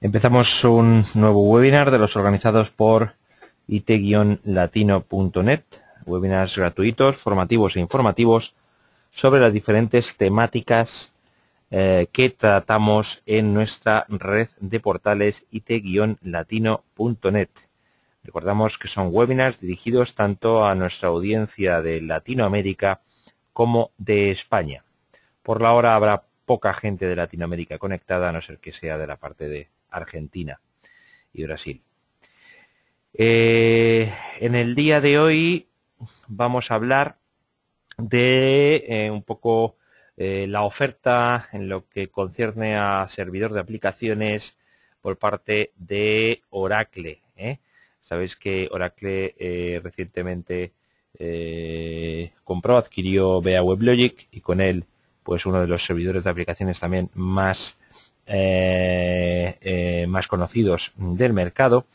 Empezamos un nuevo webinar de los organizados por it-latino.net, webinars gratuitos, formativos e informativos sobre las diferentes temáticas que tratamos en nuestra red de portales it-latino.net. Recordamos que son webinars dirigidos tanto a nuestra audiencia de Latinoamérica como de España. Por la hora habrá poca gente de Latinoamérica conectada, a no ser que sea de la parte de Argentina y Brasil. En el día de hoy vamos a hablar de un poco la oferta en lo que concierne a servidor de aplicaciones por parte de Oracle. Sabéis que Oracle recientemente adquirió BA WebLogic y con él pues uno de los servidores de aplicaciones también más conocidos del mercado.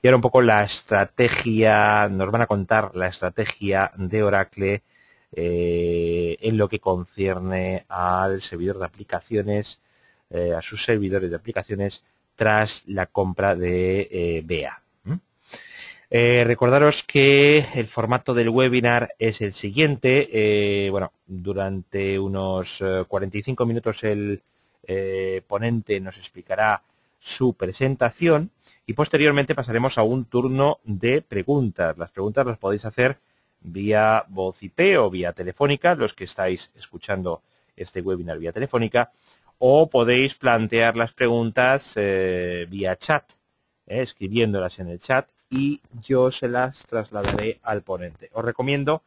Y ahora un poco la estrategia, nos van a contar la estrategia de Oracle en lo que concierne al servidor de aplicaciones, a sus servidores de aplicaciones tras la compra de BA. Recordaros que el formato del webinar es el siguiente. Durante unos 45 minutos el ponente nos explicará su presentación y posteriormente pasaremos a un turno de preguntas. Las preguntas las podéis hacer vía voz IP o vía telefónica, los que estáis escuchando este webinar vía telefónica, o podéis plantear las preguntas vía chat, escribiéndolas en el chat, y yo se las trasladaré al ponente. Os recomiendo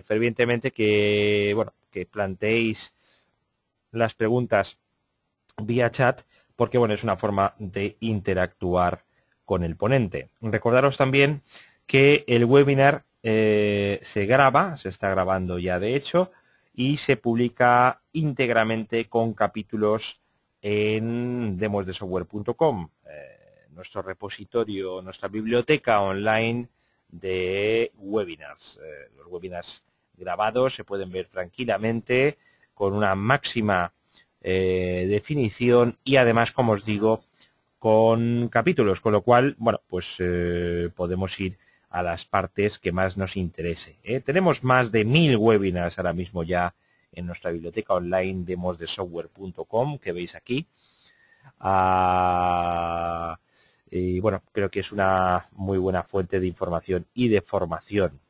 fervientemente que planteéis las preguntas vía chat, porque es una forma de interactuar con el ponente. Recordaros también que el webinar se graba, se está grabando ya de hecho, y se publica íntegramente con capítulos en demosdesoftware.com, nuestro repositorio, nuestra biblioteca online de webinars. Los webinars grabados se pueden ver tranquilamente con una máxima definición y además, como os digo, con capítulos, con lo cual, podemos ir a las partes que más nos interese. Tenemos más de 1000 webinars ahora mismo ya en nuestra biblioteca online demosdesoftware.com, que veis aquí. Y creo que es una muy buena fuente de información y de formación.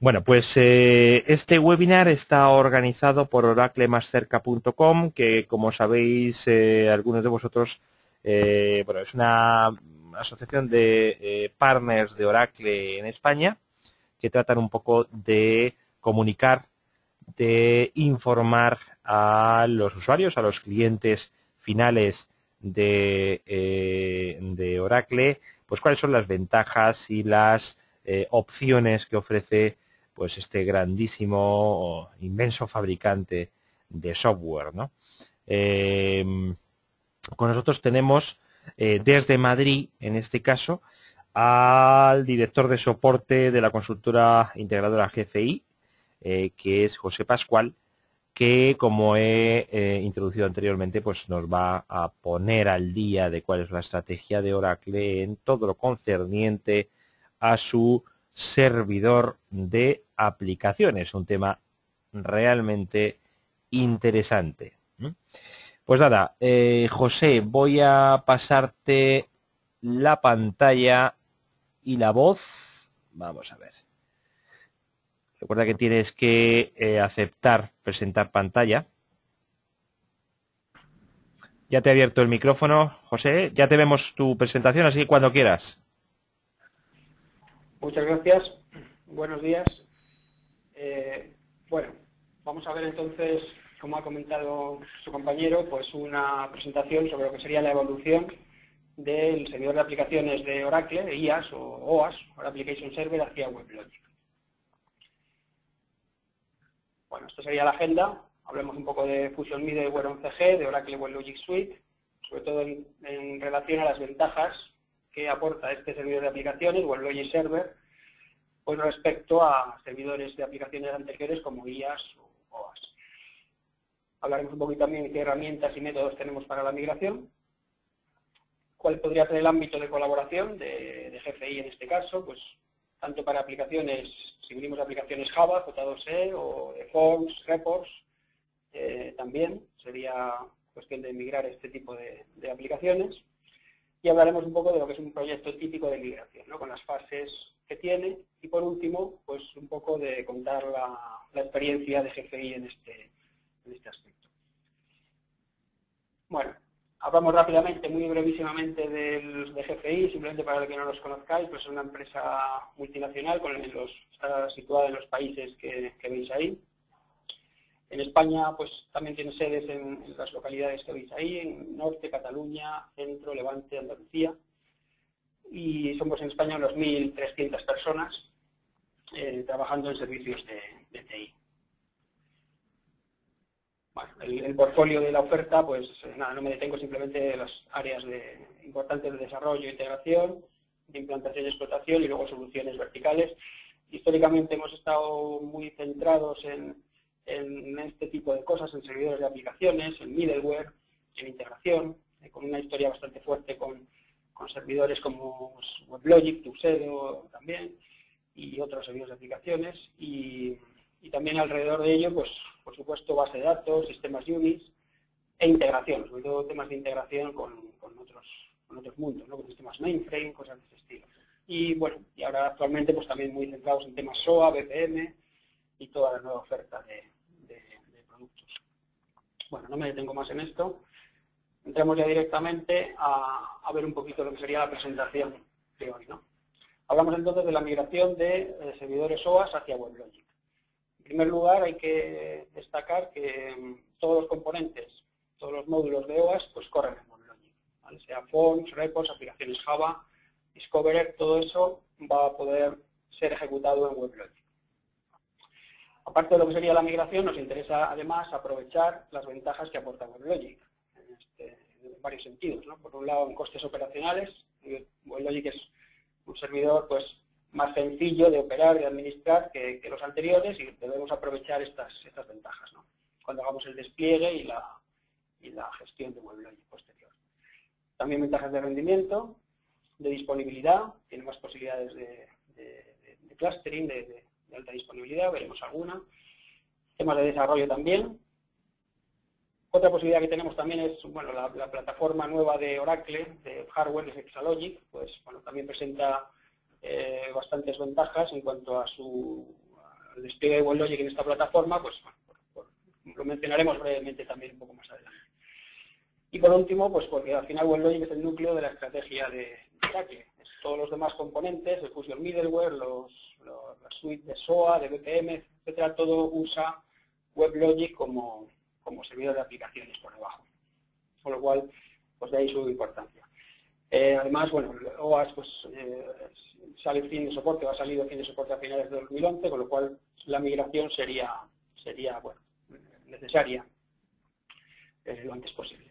Este webinar está organizado por oraclemascerca.com, que como sabéis algunos de vosotros, es una asociación de partners de Oracle en España que tratan un poco de comunicar, de informar a los usuarios, a los clientes finales de Oracle, pues cuáles son las ventajas y las opciones que ofrece pues este grandísimo, inmenso fabricante de software, ¿no? Con nosotros tenemos desde Madrid, en este caso, al director de soporte de la consultora integradora GFI, que es José Pascual, que, como he introducido anteriormente, pues nos va a poner al día de cuál es la estrategia de Oracle en todo lo concerniente a su servidor de aplicaciones, un tema realmente interesante. Pues nada, José, voy a pasarte la pantalla y la voz. Vamos a ver. Recuerda que tienes que aceptar presentar pantalla. Ya te he abierto el micrófono, José. Ya te vemos tu presentación, así que cuando quieras. Muchas gracias. Buenos días. Vamos a ver entonces, como ha comentado su compañero, pues una presentación sobre lo que sería la evolución del servidor de aplicaciones de Oracle, de IaaS o OAS, o Application Server, hacia WebLogic. Bueno, esto sería la agenda. Hablemos un poco de Fusion Middle Web 11G, de Oracle WebLogic Suite, sobre todo en relación a las ventajas que aporta este servidor de aplicaciones, WebLogic Server, pues respecto a servidores de aplicaciones anteriores como IaaS o OAS. Hablaremos un poquito también de qué herramientas y métodos tenemos para la migración. ¿Cuál podría ser el ámbito de colaboración de GFI en este caso? Pues tanto para aplicaciones, si venimos de aplicaciones Java, J2E o de Forms, Reports, también sería cuestión de migrar este tipo de aplicaciones. Y hablaremos un poco de lo que es un proyecto típico de migración, ¿no? Con las fases que tiene. Y por último, pues un poco de contar la experiencia de GFI en este aspecto. Bueno, hablamos rápidamente, muy brevísimamente de GFI, simplemente para que no los conozcáis, pues es una empresa multinacional, está situada en los países que veis ahí. En España, pues también tiene sedes en las localidades que veis ahí, en Norte, Cataluña, Centro, Levante, Andalucía. Y somos en España unos 1.300 personas trabajando en servicios de TI. Bueno, el portfolio de la oferta, pues nada, no me detengo, simplemente en las áreas importantes de desarrollo, integración, de implantación y explotación y luego soluciones verticales. Históricamente hemos estado muy centrados en este tipo de cosas, en servidores de aplicaciones, en middleware, en integración, con una historia bastante fuerte con servidores como WebLogic, Tuxedo también, y otros servidores de aplicaciones, y también alrededor de ello, pues por supuesto, base de datos, sistemas Unix e integración, sobre todo temas de integración con otros mundos, ¿no? Con sistemas mainframe, cosas de ese estilo. Y bueno, y ahora actualmente pues también muy centrados en temas SOA, BPM y toda la nueva oferta de productos. Bueno, no me detengo más en esto. Entramos ya directamente a ver un poquito lo que sería la presentación de hoy, ¿no? Hablamos entonces de la migración de servidores OAS hacia WebLogic. En primer lugar, hay que destacar que todos los componentes, todos los módulos de OAS, pues corren en WebLogic, ¿vale? Sea Forms, Reports, aplicaciones Java, Discoverer, todo eso va a poder ser ejecutado en WebLogic. Aparte de lo que sería la migración, nos interesa además aprovechar las ventajas que aporta WebLogic en varios sentidos, ¿no? Por un lado, en costes operacionales, WebLogic es un servidor pues más sencillo de operar, de administrar que los anteriores, y debemos aprovechar estas ventajas, ¿no? Cuando hagamos el despliegue y la gestión de WebLogic posterior. También ventajas de rendimiento, de disponibilidad, tiene más posibilidades de clustering, de alta disponibilidad, veremos alguna. Temas de desarrollo también. Otra posibilidad que tenemos también es, bueno, la plataforma nueva de Oracle, de hardware, de Exalogic, pues bueno, también presenta bastantes ventajas en cuanto al despliegue de WebLogic en esta plataforma, pues bueno, lo mencionaremos brevemente también un poco más adelante. Y por último, pues porque al final WebLogic es el núcleo de la estrategia de Oracle. Todos los demás componentes, el Fusion Middleware, la suite de SOA, de BPM, etcétera, todo usa WebLogic como servidor de aplicaciones por debajo. Con lo cual, pues de ahí su importancia. Además, bueno, OAS pues, sale fin de soporte, va a salir fin de soporte a finales de 2011, con lo cual la migración sería bueno, necesaria lo antes posible.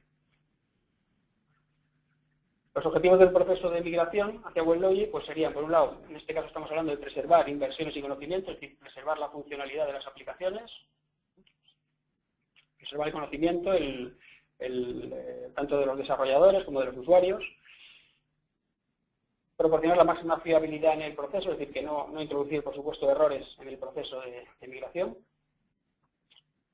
Los objetivos del proceso de migración hacia WebLogic pues serían, por un lado, en este caso estamos hablando de preservar inversiones y conocimientos, es decir, preservar la funcionalidad de las aplicaciones, preservar el conocimiento tanto de los desarrolladores como de los usuarios, proporcionar la máxima fiabilidad en el proceso, es decir, que no introducir, por supuesto, errores en el proceso de migración,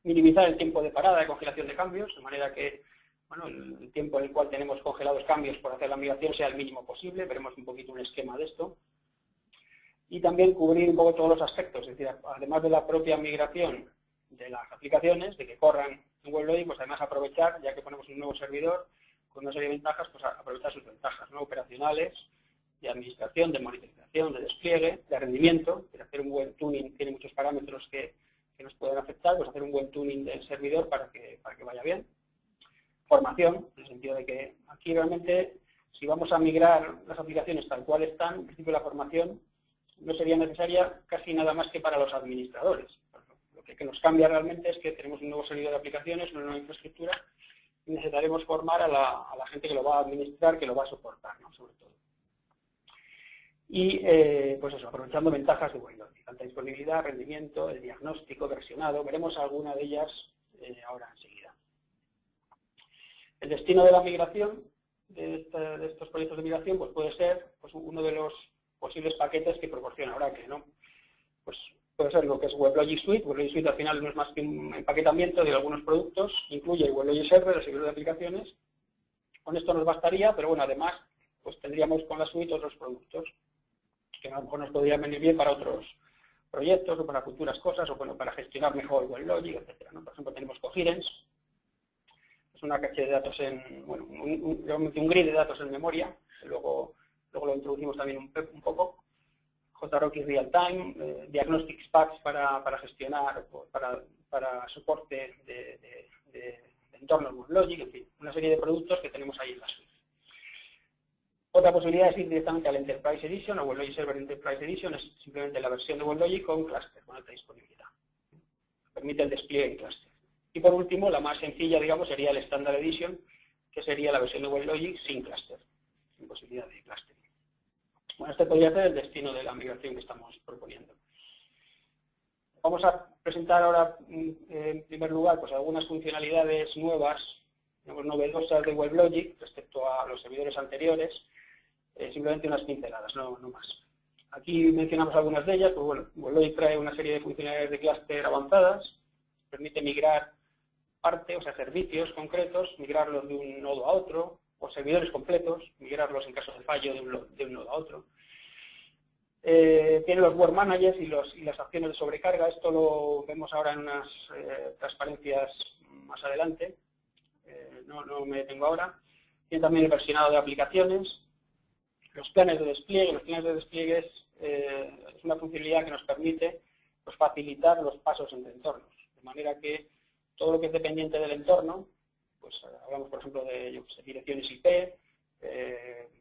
minimizar el tiempo de parada de congelación de cambios, de manera que bueno, el tiempo en el cual tenemos congelados cambios por hacer la migración sea el mínimo posible, veremos un poquito un esquema de esto. Y también cubrir un poco todos los aspectos, es decir, además de la propia migración de las aplicaciones, de que corran en WebLogic, pues además aprovechar, ya que ponemos un nuevo servidor con una serie de ventajas, pues aprovechar sus ventajas, ¿no? Operacionales, de administración, de monitorización, de despliegue, de rendimiento, de hacer un buen tuning, tiene muchos parámetros que nos pueden afectar, pues hacer un buen tuning del servidor para que vaya bien. Formación, en el sentido de que aquí realmente, si vamos a migrar las aplicaciones tal cual están, en principio la formación no sería necesaria casi nada más que para los administradores. Lo que nos cambia realmente es que tenemos un nuevo servidor de aplicaciones, una nueva infraestructura, y necesitaremos formar a la gente que lo va a administrar, que lo va a soportar, ¿no? Sobre todo. Y pues eso, aprovechando ventajas de WebLogic, alta disponibilidad, rendimiento, el diagnóstico, versionado, veremos alguna de ellas ahora enseguida. El destino de la migración de estos proyectos de migración pues puede ser pues, uno de los posibles paquetes que proporciona Oracle, ¿no? Pues puede ser lo que es WebLogic Suite. WebLogic Suite al final no es más que un empaquetamiento de algunos productos, incluye el WebLogic Server, el servidor de aplicaciones. Con esto nos bastaría, pero bueno, además pues tendríamos con la suite otros productos que a lo mejor nos podrían venir bien para otros proyectos o para futuras cosas o bueno, para gestionar mejor WebLogic, etc., ¿no? Por ejemplo, tenemos Coherence, es una caché de datos en, bueno, un grid de datos en memoria, luego lo introducimos también un poco. JRock Real Time, Diagnostics Packs para gestionar, para soporte de entornos WebLogic, en fin, una serie de productos que tenemos ahí en la suite. Otra posibilidad es ir directamente al Enterprise Edition o WebLogic Server Enterprise Edition, es simplemente la versión de WebLogic con cluster, con alta disponibilidad. Permite el despliegue en cluster. Y por último, la más sencilla, digamos, sería el Standard Edition, que sería la versión de WebLogic sin cluster, sin posibilidad de clustering. Bueno, este podría ser el destino de la migración que estamos proponiendo. Vamos a presentar ahora, en primer lugar, pues algunas funcionalidades nuevas, digamos, novedosas de WebLogic respecto a los servidores anteriores. Simplemente unas pinceladas, no más. Aquí mencionamos algunas de ellas, pues bueno, WebLogic trae una serie de funcionalidades de clúster avanzadas, permite migrar parte, o sea, servicios concretos, migrarlos de un nodo a otro, o servidores completos, migrarlos en caso de fallo de un nodo a otro. Tiene los Work Managers y las acciones de sobrecarga, esto lo vemos ahora en unas transparencias más adelante, no me detengo ahora. Tiene también el versionado de aplicaciones. Los planes de despliegue es una funcionalidad que nos permite pues, facilitar los pasos entre entornos, de manera que todo lo que es dependiente del entorno, pues hablamos por ejemplo de direcciones IP,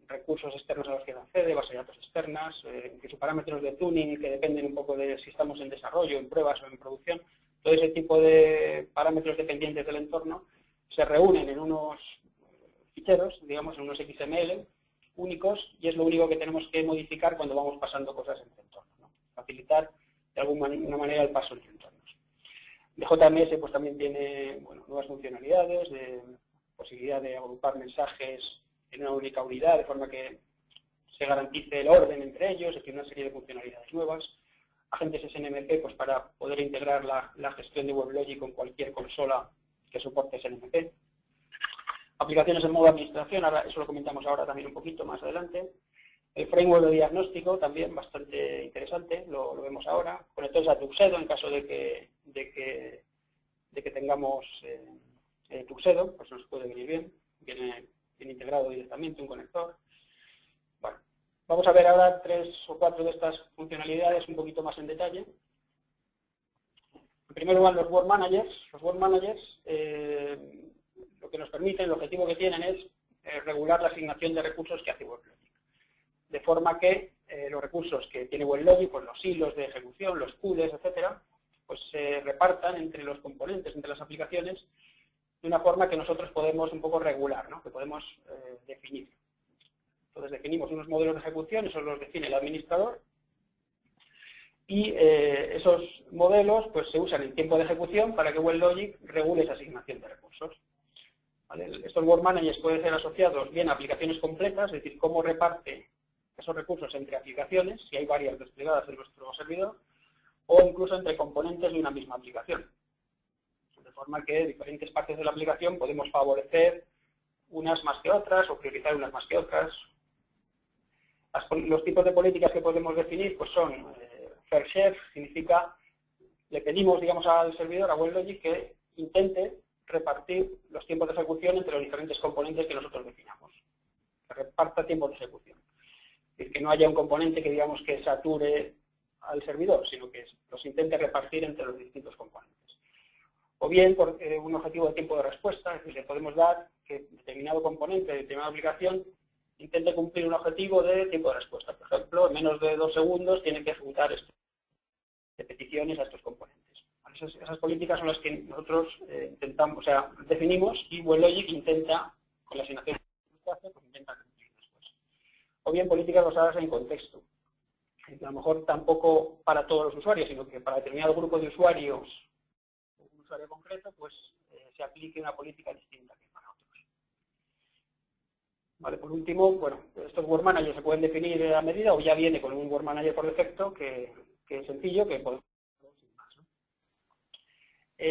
recursos externos a los que se accede, bases de datos externas, incluso parámetros de tuning que dependen un poco de si estamos en desarrollo, en pruebas o en producción, todo ese tipo de parámetros dependientes del entorno se reúnen en unos ficheros, digamos en unos XML, únicos y es lo único que tenemos que modificar cuando vamos pasando cosas entre entornos, ¿no? Facilitar de alguna manera el paso entre entornos. De JMS pues también tiene nuevas funcionalidades, de posibilidad de agrupar mensajes en una única unidad de forma que se garantice el orden entre ellos, es decir, una serie de funcionalidades nuevas. Agentes SNMP pues para poder integrar la gestión de WebLogic con cualquier consola que soporte SNMP. Aplicaciones en modo administración, ahora eso lo comentamos ahora también un poquito más adelante. El framework de diagnóstico también bastante interesante, lo vemos ahora. Conectores a Tuxedo en caso de que tengamos Tuxedo, pues nos puede venir bien. Viene integrado directamente un conector. Bueno, vamos a ver ahora 3 o 4 de estas funcionalidades un poquito más en detalle. En primer lugar, los Work Managers. Los Work Managers lo que nos permiten, el objetivo que tienen es regular la asignación de recursos que hace WebLogic. De forma que los recursos que tiene WebLogic, pues los hilos de ejecución, los CUDEs, etcétera, pues se repartan entre los componentes, entre las aplicaciones, de una forma que nosotros podemos un poco regular, ¿no? Que podemos definir. Entonces definimos unos modelos de ejecución, esos los define el administrador, y esos modelos pues se usan en tiempo de ejecución para que WebLogic regule esa asignación de recursos. ¿Vale? Estos Work Managers pueden ser asociados bien a aplicaciones completas, es decir, cómo reparte esos recursos entre aplicaciones, si hay varias desplegadas en nuestro servidor, o incluso entre componentes de una misma aplicación. De forma que diferentes partes de la aplicación podemos favorecer unas más que otras o priorizar unas más que otras. Los tipos de políticas que podemos definir pues son fair share, significa, le pedimos digamos al servidor, a WebLogic, que intente repartir los tiempos de ejecución entre los diferentes componentes que nosotros definamos. Que reparta tiempos de ejecución. Es decir, que no haya un componente que digamos que sature al servidor, sino que los intente repartir entre los distintos componentes. O bien por un objetivo de tiempo de respuesta, es decir, le podemos dar que determinado componente de determinada aplicación intente cumplir un objetivo de tiempo de respuesta. Por ejemplo, en menos de 2 segundos tiene que ejecutar de peticiones a estos componentes. Esas políticas son las que nosotros intentamos, o sea, definimos y WebLogic intenta, con la asignación que hace, pues intenta cumplir después. O bien políticas basadas en contexto. A lo mejor tampoco para todos los usuarios, sino que para determinado grupo de usuarios, un usuario concreto, pues se aplique una política distinta que para otros. Vale, por último, bueno, estos Word Managers se pueden definir a medida o ya viene con un Word Manager por defecto que es sencillo, que podemos sin más, ¿no?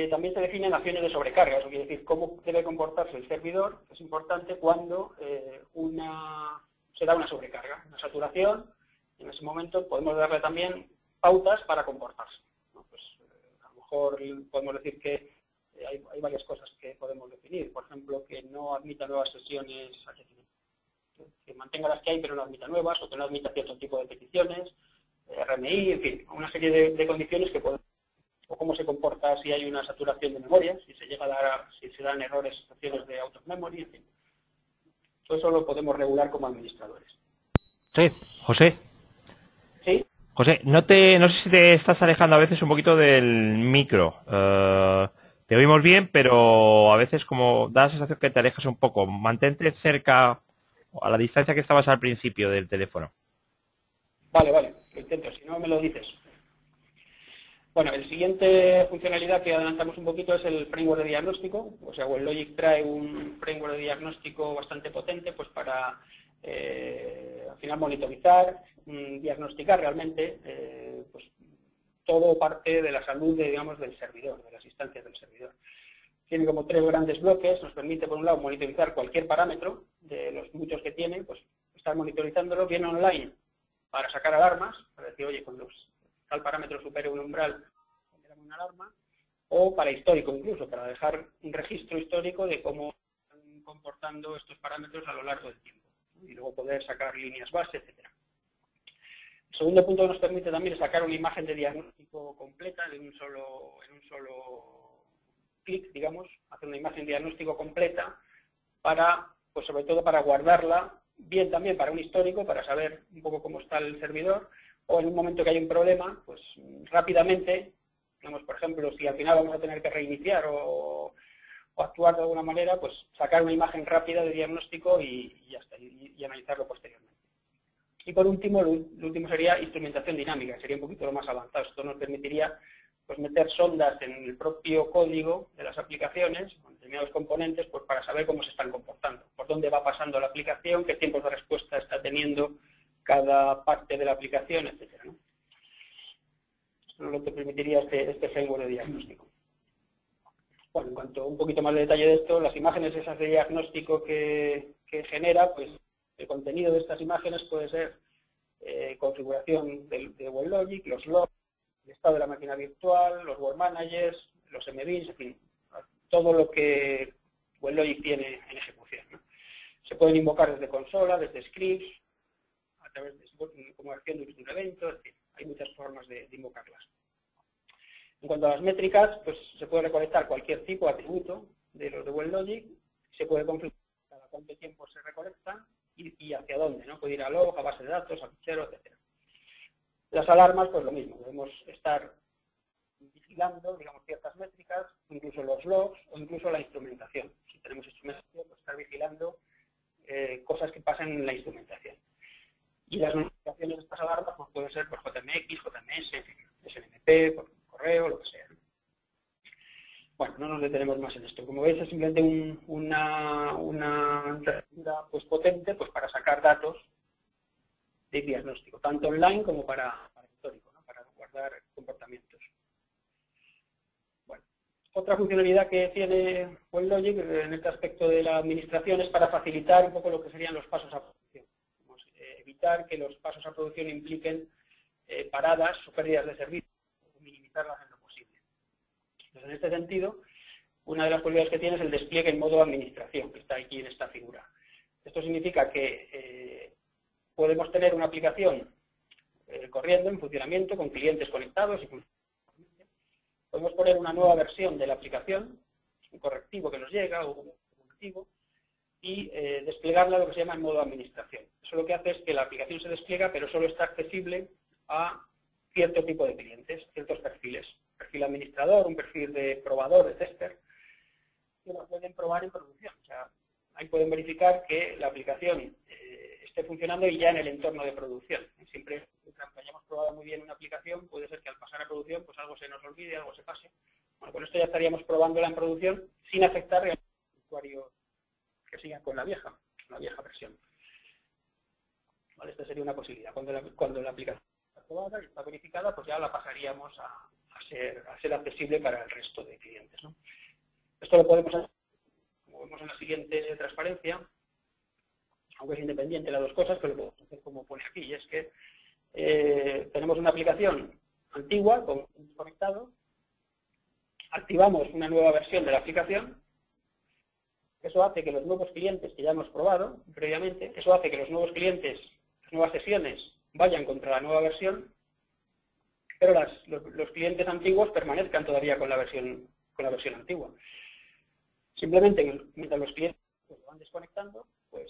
También se definen acciones de sobrecarga, eso quiere decir cómo debe comportarse el servidor, que es importante cuando se da una sobrecarga, una saturación. En ese momento podemos darle también pautas para comportarse, ¿no? Pues, a lo mejor podemos decir que hay varias cosas que podemos definir, por ejemplo, que no admita nuevas sesiones HTTP, que mantenga las que hay pero no admita nuevas, o que no admita cierto tipo de peticiones, RMI, en fin, una serie de condiciones que podemos, o cómo se comporta si hay una saturación de memoria, si se llega a dar, si se dan errores, acciones de out of memory, en fin. Todo eso lo podemos regular como administradores. Sí, José. ¿Sí? José, no sé si te estás alejando a veces un poquito del micro. Te oímos bien, pero a veces como da la sensación que te alejas un poco. Mantente cerca, a la distancia que estabas al principio del teléfono. Vale, lo intento, si no me lo dices. Bueno, el siguiente funcionalidad que adelantamos un poquito es el framework de diagnóstico. O sea, WebLogic trae un framework de diagnóstico bastante potente pues para, al final, monitorizar, diagnosticar realmente pues, todo parte de la salud, digamos, del servidor, de las instancias del servidor. Tiene como 3 grandes bloques. Nos permite, por un lado, monitorizar cualquier parámetro de los muchos que tiene, pues estar monitorizándolo bien online para sacar alarmas, para decir, oye, cuando tal parámetro supere un umbral, generamos una alarma, o para histórico incluso, para dejar un registro histórico de cómo están comportando estos parámetros a lo largo del tiempo, ¿no? Y luego poder sacar líneas base, etcétera. El segundo punto que nos permite también es sacar una imagen de diagnóstico completa en un solo clic, digamos, hacer una imagen de diagnóstico completa para, pues sobre todo para guardarla, bien también para un histórico, para saber un poco cómo está el servidor, o en un momento que hay un problema, pues rápidamente, digamos, por ejemplo, si al final vamos a tener que reiniciar o actuar de alguna manera, pues sacar una imagen rápida de diagnóstico y ya está, y analizarlo posteriormente. Y por último, lo último sería instrumentación dinámica, sería un poquito lo más avanzado. Esto nos permitiría pues meter sondas en el propio código de las aplicaciones, con determinados componentes, pues para saber cómo se están comportando, por dónde va pasando la aplicación, qué tiempos de respuesta está teniendo cada parte de la aplicación, etcétera, ¿no? Esto es lo que permitiría este framework de diagnóstico. Bueno, en cuanto a un poquito más de detalle de esto, las imágenes esas de diagnóstico que genera, pues el contenido de estas imágenes puede ser configuración de WebLogic, los logs, el estado de la máquina virtual, los Word Managers, los MBINs, en fin, todo lo que WebLogic tiene en ejecución, ¿no? Se pueden invocar desde consola, desde scripts, a través de como acción de un evento, es decir, hay muchas formas de invocarlas. En cuanto a las métricas, pues se puede recolectar cualquier tipo de atributo de los de WebLogic, se puede configurar cada cuánto tiempo se recolecta y hacia dónde, ¿no? Puede ir a log, a base de datos, a fichero, etc. Las alarmas, pues lo mismo, debemos estar vigilando, digamos, ciertas métricas, incluso los logs o incluso la instrumentación. Si tenemos instrumentación, pues estar vigilando cosas que pasan en la instrumentación. Y las notificaciones de estas alarmas pues pueden ser por JMX, JMS, SNMP, por correo, lo que sea. Bueno, no nos detenemos más en esto. Como veis, es simplemente una herramienta pues, potente pues, para sacar datos de diagnóstico, tanto online como para histórico, ¿no? Para guardar comportamientos. Bueno, otra funcionalidad que tiene WebLogic en este aspecto de la administración es para facilitar un poco lo que serían los pasos a producción. Evitar que los pasos a producción impliquen paradas o pérdidas de servicio, o minimizarlas en lo posible. Entonces, en este sentido, una de las posibilidades que tiene es el despliegue en modo administración, que está aquí en esta figura. Esto significa que podemos tener una aplicación corriendo en funcionamiento con clientes conectados y podemos poner una nueva versión de la aplicación, un correctivo que nos llega o un correctivo, y desplegarla lo que se llama en modo administración. Eso lo que hace es que la aplicación se despliega, pero solo está accesible a cierto tipo de clientes, ciertos perfiles. Un perfil administrador, un perfil de probador, de tester, que lo pueden probar en producción. O sea, ahí pueden verificar que la aplicación esté funcionando y ya en el entorno de producción. Siempre que hayamos probado muy bien una aplicación, puede ser que al pasar a producción pues algo se nos olvide, algo se pase. Bueno, con esto ya estaríamos probándola en producción sin afectar al usuario que siga con la vieja. la vieja versión. ¿Vale? Esta sería una posibilidad. Cuando la aplicación está aprobada y está verificada, pues ya la pasaríamos a ser accesible para el resto de clientes, ¿no? Esto lo podemos hacer, como vemos en la siguiente transparencia, aunque es independiente las dos cosas, pero lo podemos hacer como pone aquí, y es que tenemos una aplicación antigua con conectado, activamos una nueva versión de la aplicación, eso hace que los nuevos clientes que ya hemos probado previamente, eso hace que los nuevos clientes, las nuevas sesiones vayan contra la nueva versión, pero los clientes antiguos permanezcan todavía con la versión antigua. Simplemente mientras los clientes se van desconectando, pues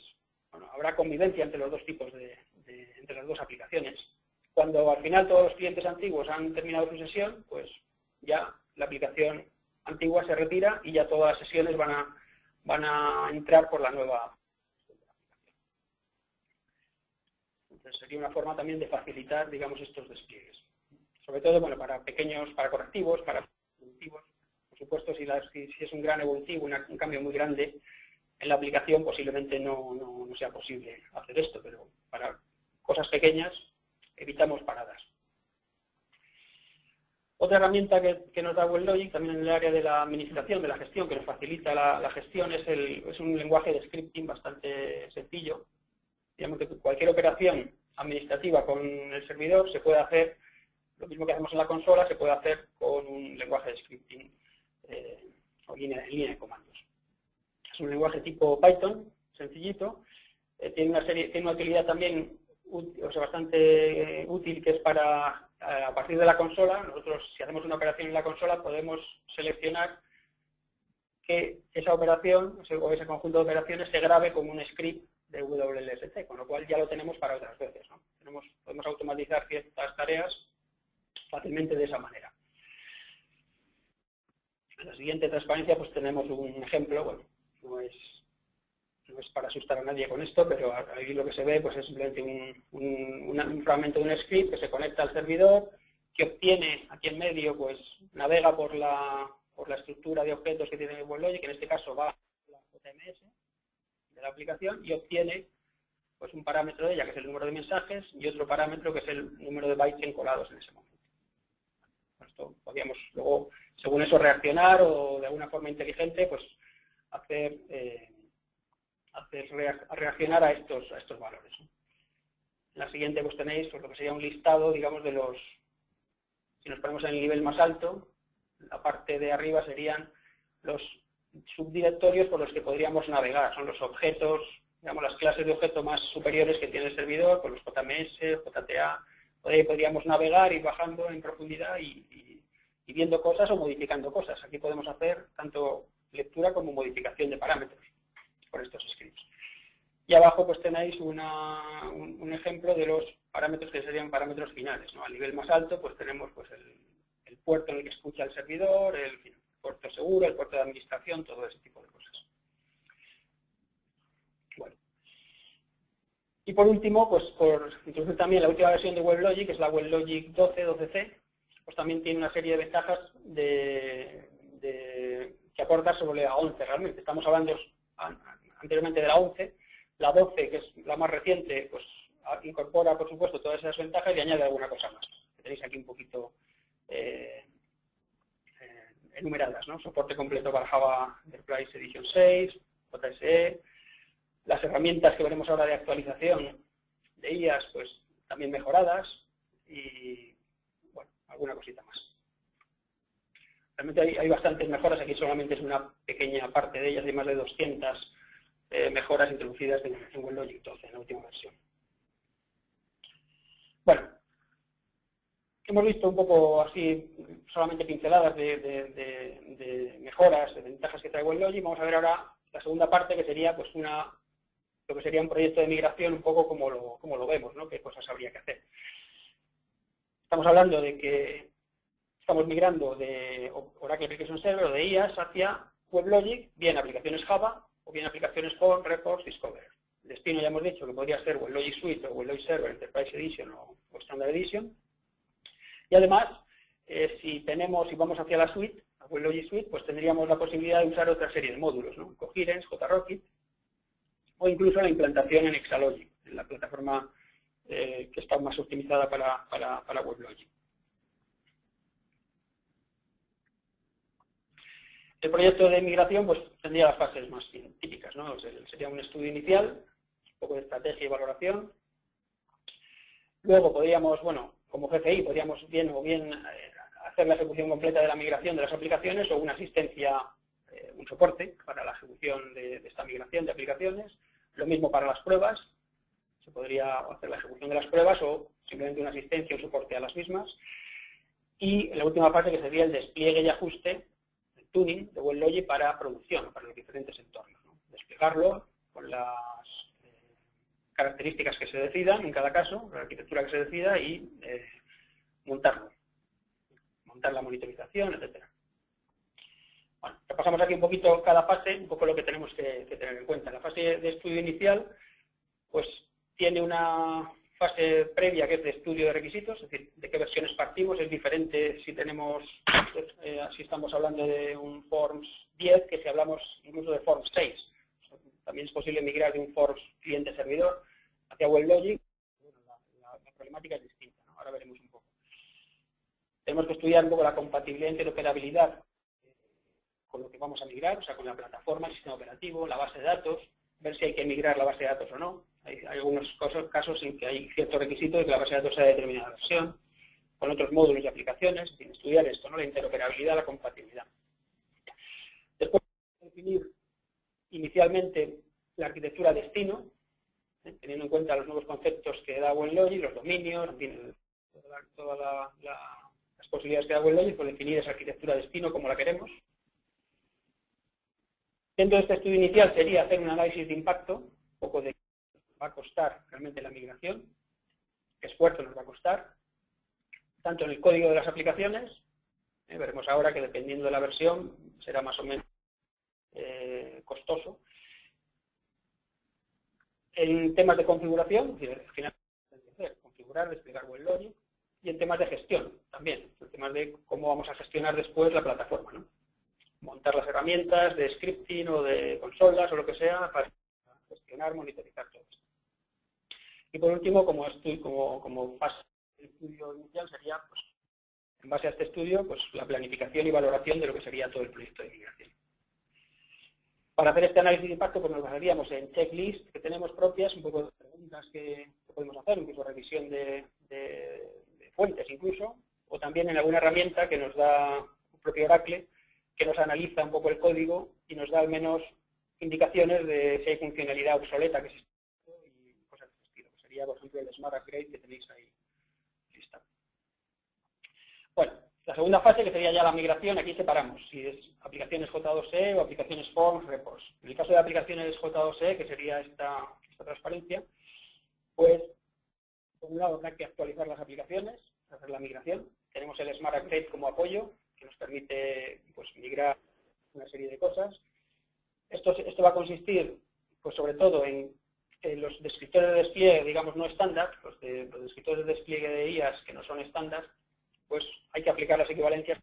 bueno, habrá convivencia entre los dos tipos entre las dos aplicaciones. Cuando al final todos los clientes antiguos han terminado su sesión, pues ya la aplicación antigua se retira y ya todas las sesiones van a entrar por la nueva. Entonces sería una forma también de facilitar, digamos, estos despliegues. Sobre todo, bueno, para correctivos, para evolutivos. Por supuesto, si es un gran evolutivo, un cambio muy grande en la aplicación, posiblemente no sea posible hacer esto, pero para cosas pequeñas evitamos paradas. Otra herramienta que nos da WebLogic, también en el área de la administración, de la gestión, que nos facilita la gestión, es un lenguaje de scripting bastante sencillo. Digamos que cualquier operación administrativa con el servidor se puede hacer, lo mismo que hacemos en la consola, se puede hacer con un lenguaje de scripting en línea de comandos. Es un lenguaje tipo Python, sencillito. Tiene una utilidad también bastante útil, que es para, a partir de la consola, nosotros si hacemos una operación en la consola podemos seleccionar que esa operación o ese conjunto de operaciones se grabe como un script de WLSC, con lo cual ya lo tenemos para otras veces, ¿no? Podemos automatizar ciertas tareas fácilmente de esa manera. En la siguiente transparencia pues tenemos un ejemplo, bueno, no es para asustar a nadie con esto, pero ahí lo que se ve pues es simplemente un fragmento de un script que se conecta al servidor, que obtiene aquí en medio, pues navega por la estructura de objetos que tiene WebLogic, que en este caso va a la JMS de la aplicación y obtiene pues un parámetro de ella, que es el número de mensajes, y otro parámetro que es el número de bytes encolados en ese momento. Esto podríamos luego, según eso, reaccionar o de alguna forma inteligente, pues hacer reaccionar a estos valores. En la siguiente pues tenéis pues, lo que sería un listado, digamos, de los, si nos ponemos en el nivel más alto, la parte de arriba serían los subdirectorios por los que podríamos navegar, son los objetos, digamos, las clases de objetos más superiores que tiene el servidor, pues los JMS, JTA, por ahí podríamos navegar, ir bajando en profundidad y viendo cosas o modificando cosas. Aquí podemos hacer tanto lectura como modificación de parámetros por estos scripts. Y abajo pues tenéis un ejemplo de los parámetros que serían parámetros finales, ¿no? Al nivel más alto pues tenemos pues el puerto en el que escucha el servidor, el puerto seguro, el puerto de administración, todo ese tipo de cosas. Bueno. Y por último, pues por introducir también la última versión de WebLogic, que es la WebLogic 12C, pues también tiene una serie de ventajas que aporta sobre la 11 realmente. Estamos hablando anteriormente de la 11, la 12, que es la más reciente, pues incorpora, por supuesto, todas esas ventajas y añade alguna cosa más. Tenéis aquí un poquito enumeradas, ¿no? Soporte completo para Java Enterprise Edition 6, JSE, las herramientas que veremos ahora de actualización de IAS, pues también mejoradas y, bueno, alguna cosita más. Realmente hay bastantes mejoras, aquí solamente es una pequeña parte de ellas, hay más de 200 mejoras introducidas en WebLogic 12, en la última versión. Bueno, hemos visto un poco así, solamente pinceladas de mejoras, de ventajas que trae WebLogic. Vamos a ver ahora la segunda parte, que sería pues lo que sería un proyecto de migración, un poco como lo vemos, ¿no? Qué cosas habría que hacer. Estamos hablando de que estamos migrando de Oracle Application Server o de IaaS hacia WebLogic, bien aplicaciones Java o bien aplicaciones con Reports Discover. El destino ya hemos dicho que podría ser WebLogic Suite o WebLogic Server Enterprise Edition o Standard Edition. Y además, si vamos hacia la suite, a WebLogic Suite, pues tendríamos la posibilidad de usar otra serie de módulos, ¿no? Coherence, JRocket, o incluso la implantación en Exalogic, en la plataforma que está más optimizada para WebLogic. El proyecto de migración pues, tendría las fases más típicas, ¿no? Sería un estudio inicial, un poco de estrategia y valoración. Luego podríamos, bueno, como GCI, podríamos bien hacer la ejecución completa de la migración de las aplicaciones o una asistencia, un soporte para la ejecución de esta migración de aplicaciones. Lo mismo para las pruebas. Se podría hacer la ejecución de las pruebas o simplemente una asistencia o soporte a las mismas. Y la última fase que sería el despliegue y ajuste, el tuning de WebLogic para producción, para los diferentes entornos, ¿no? Desplegarlo con las características que se decidan en cada caso, la arquitectura que se decida y montarlo. Montar la monitorización, etc. Bueno, repasamos aquí un poquito cada fase, un poco lo que tenemos que tener en cuenta. La fase de estudio inicial, pues tiene una fase previa que es de estudio de requisitos, es decir, de qué versiones partimos. Es diferente si tenemos, si estamos hablando de un Forms 10 que si hablamos incluso de Forms 6. También es posible migrar de un Forms cliente-servidor hacia WebLogic. Bueno, la problemática es distinta, ¿no? Ahora veremos un poco. Tenemos que estudiar un poco la compatibilidad e interoperabilidad con lo que vamos a migrar, o sea, con la plataforma, el sistema operativo, la base de datos, ver si hay que migrar la base de datos o no. Hay algunos casos en que hay ciertos requisitos de que la base de datos sea de determinada versión, con otros módulos y aplicaciones, sin estudiar esto, ¿no? La interoperabilidad, la compatibilidad. Después, definir inicialmente la arquitectura destino, teniendo en cuenta los nuevos conceptos que da WebLogic, los dominios, en fin, todas las posibilidades que da WebLogic, pues definir esa arquitectura destino como la queremos. Dentro de este estudio inicial sería hacer un análisis de impacto, un poco de qué va a costar realmente la migración, qué esfuerzo nos va a costar, tanto en el código de las aplicaciones, veremos ahora que dependiendo de la versión será más o menos costoso. En temas de configuración, al final configurar, desplegar WebLogic, y en temas de gestión también, en temas de cómo vamos a gestionar después la plataforma, ¿no? Montar las herramientas de scripting o de consolas o lo que sea para gestionar, monitorizar todo esto. Y por último, como fase de estudio inicial sería, pues, en base a este estudio, pues la planificación y valoración de lo que sería todo el proyecto de migración. Para hacer este análisis de impacto, pues nos basaríamos en checklists que tenemos propias, un poco de preguntas que podemos hacer, incluso revisión de fuentes incluso, o también en alguna herramienta que nos da el propio Oracle, que nos analiza un poco el código y nos da al menos indicaciones de si hay funcionalidad obsoleta que existe y cosas de ese estilo. Sería, por ejemplo, el Smart Upgrade que tenéis ahí listado. Bueno, la segunda fase, que sería ya la migración, aquí separamos si es aplicaciones J2E o aplicaciones Forms, Reports. En el caso de aplicaciones J2E, que sería esta transparencia, pues, por un lado, habrá que actualizar las aplicaciones, hacer la migración. Tenemos el Smart Upgrade como apoyo, que nos permite, pues, migrar una serie de cosas. Esto va a consistir, pues, sobre todo en los descriptores de despliegue, digamos, no estándar, los descriptores de despliegue de IAS que no son estándar, pues hay que aplicar las equivalencias,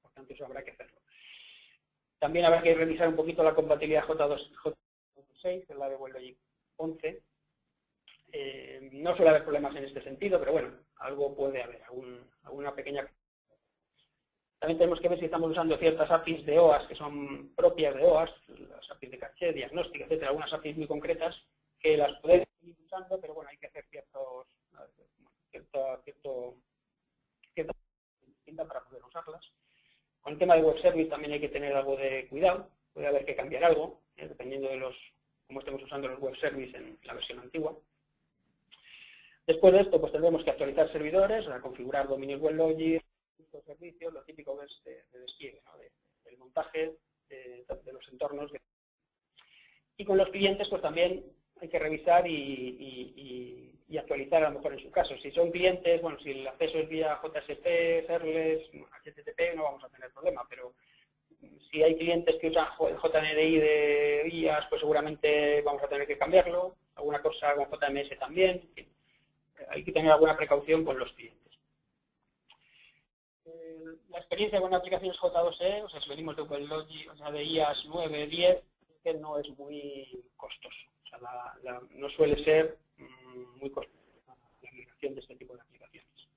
por tanto eso habrá que hacerlo. También habrá que revisar un poquito la compatibilidad J2.6, que es la de WebLogic 11. No suele haber problemas en este sentido, pero bueno, algo puede haber, alguna pequeña. También tenemos que ver si estamos usando ciertas APIs de OAS que son propias de OAS, las APIs de caché, diagnóstica, etcétera, algunas APIs muy concretas que las podemos ir usando, pero bueno, hay que hacer cierta para poder usarlas. Con el tema de web service también hay que tener algo de cuidado, puede haber que cambiar algo, dependiendo de cómo estemos usando los web service en la versión antigua. Después de esto, pues tendremos que actualizar servidores, configurar dominios WebLogic, los servicios, lo típico es de despliegue, ¿no? del montaje de los entornos. Y con los clientes, pues también hay que revisar y actualizar a lo mejor en su caso. Si son clientes, bueno, si el acceso es vía JSP, Serverless, HTTP, no vamos a tener problema, pero si hay clientes que usan el JNDI de IAS, pues seguramente vamos a tener que cambiarlo. Alguna cosa con JMS también. En fin, hay que tener alguna precaución con los clientes. La experiencia con aplicaciones J2E, o sea, si venimos de WebLogic, o sea, de IAS 9, 10, que no es muy costoso. O sea, no suele ser muy costoso la migración de este tipo de aplicaciones.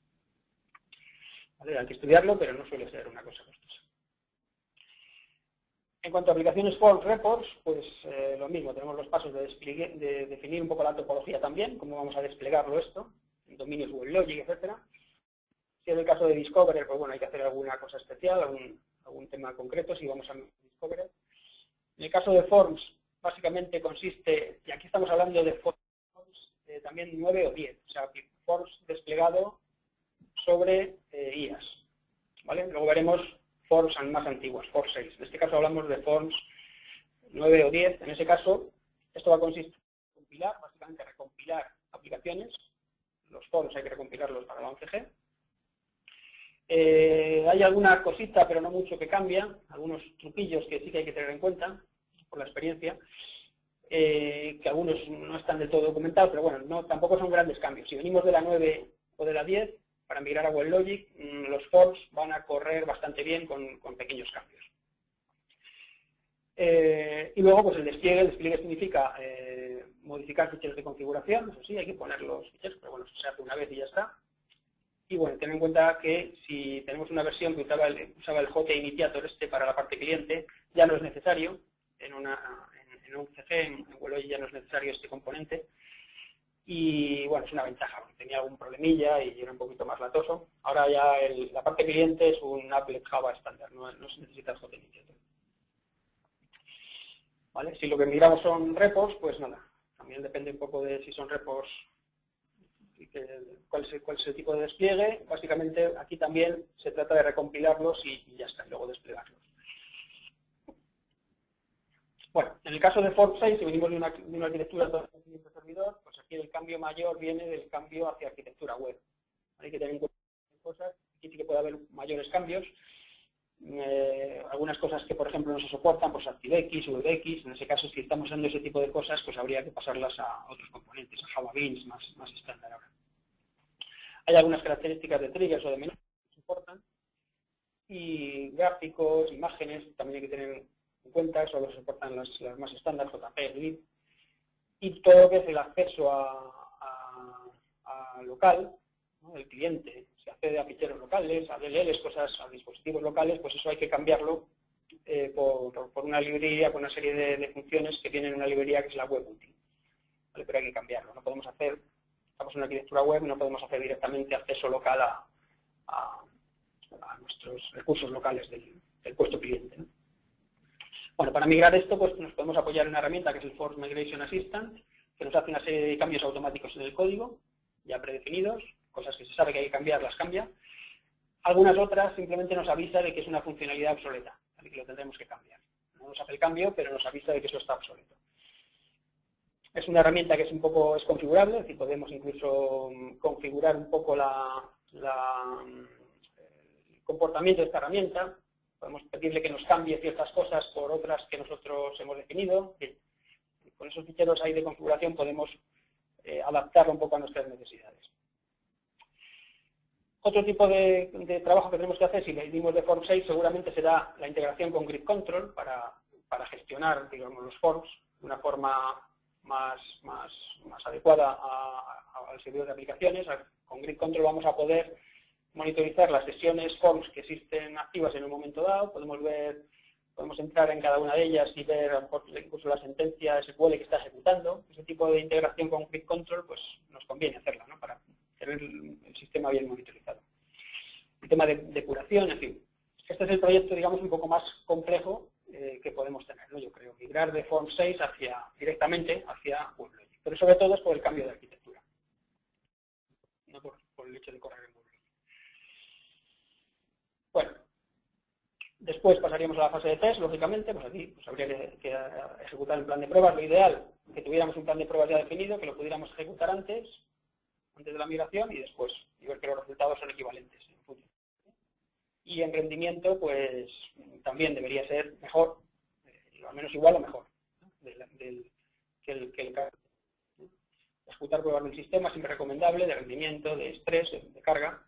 ¿Vale? Hay que estudiarlo, pero no suele ser una cosa costosa. En cuanto a aplicaciones Forms Reports, pues lo mismo, tenemos los pasos de definir un poco la topología también, cómo vamos a desplegarlo esto, en dominios WebLogic, etcétera. Si es el caso de Discoverer, pues bueno, hay que hacer alguna cosa especial, algún tema concreto, si vamos a Discoverer. En el caso de Forms, básicamente consiste, y aquí estamos hablando de Forms también 9 o 10, o sea, Forms desplegado sobre IAS, ¿vale? Luego veremos Forms más antiguas, Forms 6. En este caso hablamos de Forms 9 o 10. En ese caso, esto va a consistir en compilar, básicamente recompilar aplicaciones. Los Forms hay que recompilarlos para la 11G. Hay alguna cosita, pero no mucho, que cambia. Algunos truquillos que sí que hay que tener en cuenta, por la experiencia. Que algunos no están del todo documentados, pero bueno, tampoco son grandes cambios. Si venimos de la 9 o de la 10, para migrar a WebLogic, los Forms van a correr bastante bien con pequeños cambios. Y luego, pues el despliegue significa modificar ficheros de configuración, eso sí, hay que poner los ficheros, pero bueno, eso se hace una vez y ya está. Y bueno, ten en cuenta que si tenemos una versión que usaba el JT Initiator para la parte cliente, ya no es necesario, en un CG, en WebLogic ya no es necesario este componente. Y bueno, es una ventaja, porque tenía algún problemilla y era un poquito más latoso. Ahora ya la parte cliente es un applet Java estándar, no se necesita el JIT. ¿Vale? Si lo que miramos son repos, pues nada, también depende un poco de si son repos, cuál es el tipo de despliegue. Básicamente aquí también se trata de recompilarlos y ya está, y luego desplegarlos. Bueno, en el caso de Forms 6, si venimos de una arquitectura de servidor, pues aquí el cambio mayor viene del cambio hacia arquitectura web. Hay que tener en cuenta cosas, aquí sí que puede haber mayores cambios. Algunas cosas que, por ejemplo, no se soportan, pues ActiveX, WebX, en ese caso, si estamos usando ese tipo de cosas, pues habría que pasarlas a otros componentes, a Java Beans, más estándar ahora. Hay algunas características de triggers o de menús que se soportan, y gráficos, imágenes, también hay que tener en cuenta, solo se soportan las más estándar, JPEG, GIF, y todo lo que es el acceso a local, ¿no? El cliente se accede a ficheros locales, a DLLs, cosas, a dispositivos locales, pues eso hay que cambiarlo por una librería, con una serie de funciones que tienen una librería que es la web útil. ¿Vale? Pero hay que cambiarlo, no podemos hacer, estamos en una arquitectura web, no podemos hacer directamente acceso local a nuestros recursos locales del puesto cliente, ¿no? Bueno, para migrar esto, pues nos podemos apoyar en una herramienta que es el Forms Migration Assistant, que nos hace una serie de cambios automáticos en el código, ya predefinidos, cosas que se sabe que hay que cambiar, las cambia. Algunas otras simplemente nos avisa de que es una funcionalidad obsoleta, así que lo tendremos que cambiar. No nos hace el cambio, pero nos avisa de que eso está obsoleto. Es una herramienta que es configurable, es decir, podemos incluso configurar un poco el comportamiento de esta herramienta. Podemos pedirle que nos cambie ciertas cosas por otras que nosotros hemos definido. Con esos ficheros ahí de configuración podemos adaptarlo un poco a nuestras necesidades. Otro tipo de trabajo que tenemos que hacer, si venimos de Forms 6, seguramente será la integración con Grid Control para gestionar, digamos, los forms de una forma más adecuada al servidor de aplicaciones. Con Grid Control vamos a poder monitorizar las sesiones forms que existen activas en un momento dado. Podemos entrar en cada una de ellas y ver incluso la sentencia SQL que está ejecutando. Ese tipo de integración con Grid Control, pues nos conviene hacerla, ¿no? Para tener el sistema bien monitorizado. El tema de depuración, en fin. Este es el proyecto, digamos, un poco más complejo que podemos tener, ¿no? Yo creo, migrar de Forms 6 directamente hacia WebLogic. Pero sobre todo es por el cambio de arquitectura, no por el hecho de correr en WebLogic. Bueno, después pasaríamos a la fase de test, lógicamente, pues aquí pues habría que ejecutar el plan de pruebas. Lo ideal es que tuviéramos un plan de pruebas ya definido, que lo pudiéramos ejecutar antes de la migración y después, y ver que los resultados son equivalentes en función. Y en rendimiento, pues también debería ser mejor, al menos igual o mejor, ¿no? que el caso. Ejecutar pruebas del sistema siempre recomendable, de rendimiento, de estrés, de carga,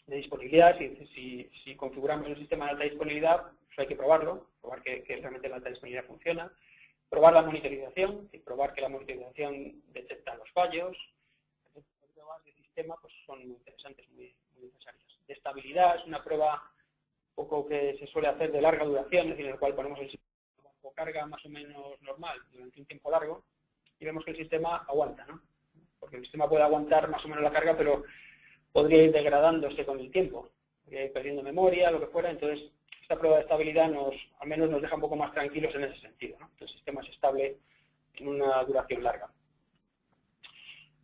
de disponibilidad. Si configuramos un sistema de alta disponibilidad, pues hay que probar que realmente la alta disponibilidad funciona. probar la monitorización y probar que la monitorización detecta los fallos. Las pruebas de sistema pues, son muy interesantes, muy necesarias. De estabilidad es una prueba un poco que se suele hacer de larga duración, es decir, en el cual ponemos el sistema bajo carga más o menos normal durante un tiempo largo y vemos que el sistema aguanta, ¿no? Porque el sistema puede aguantar más o menos la carga, pero podría ir degradándose con el tiempo, podría ir perdiendo memoria, lo que fuera. Entonces, esta prueba de estabilidad al menos nos deja un poco más tranquilos en ese sentido, ¿no? Que el sistema es estable en una duración larga.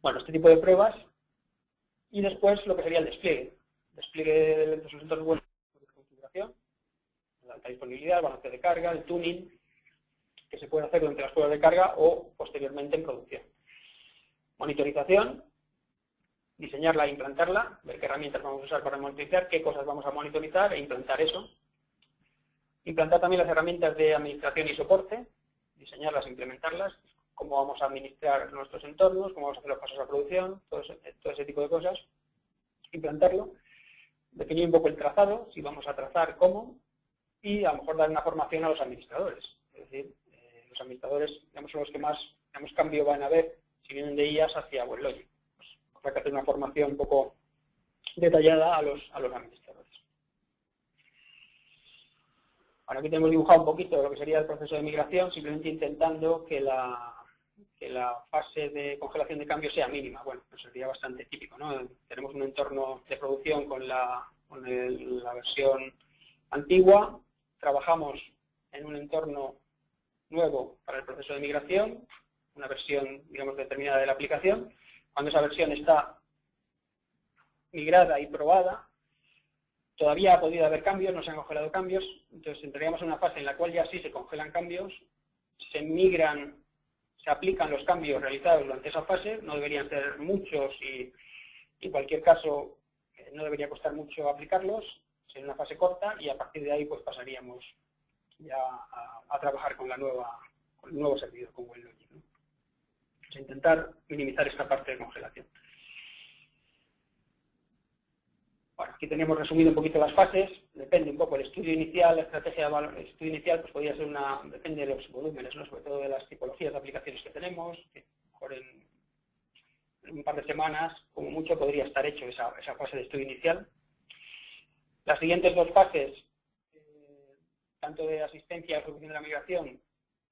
Bueno, este tipo de pruebas y después lo que sería el despliegue. Despliegue de los entornos web de configuración, la alta disponibilidad, el balance de carga, el tuning, que se puede hacer durante las pruebas de carga o posteriormente en producción. Monitorización, diseñarla e implantarla, ver qué herramientas vamos a usar para monitorizar, qué cosas vamos a monitorizar e implantar eso. Implantar también las herramientas de administración y soporte, diseñarlas e implementarlas, cómo vamos a administrar nuestros entornos, cómo vamos a hacer los pasos a producción, todo ese tipo de cosas. Implantarlo, definir un poco el trazado, si vamos a trazar, cómo, y a lo mejor dar una formación a los administradores. Es decir, los administradores, digamos, son los que más cambio van a ver si vienen de IaaS hacia WebLogic. Pues habrá que hacer una formación un poco detallada a los administradores. Ahora aquí tenemos dibujado un poquito lo que sería el proceso de migración, simplemente intentando que la fase de congelación de cambio sea mínima. Bueno, eso sería bastante típico, ¿no? Tenemos un entorno de producción con la versión antigua, trabajamos en un entorno nuevo para el proceso de migración, una versión, digamos, determinada de la aplicación. Cuando esa versión está migrada y probada, todavía ha podido haber cambios, no se han congelado cambios, entonces entraríamos en una fase en la cual ya sí se congelan cambios, se migran, se aplican los cambios realizados durante esa fase, no deberían ser muchos y en cualquier caso no debería costar mucho aplicarlos, sería una fase corta y a partir de ahí pues pasaríamos ya a trabajar con el nuevo servidor, con WebLogic, ¿no? Pues intentar minimizar esta parte de congelación. Bueno, aquí tenemos resumido un poquito las fases, depende un poco del estudio inicial, la estrategia de estudio inicial pues podría ser depende de los volúmenes, ¿no? Sobre todo de las tipologías de aplicaciones que tenemos, que mejor en un par de semanas, como mucho, podría estar hecho esa fase de estudio inicial. Las siguientes dos fases, tanto de asistencia a la solución de la migración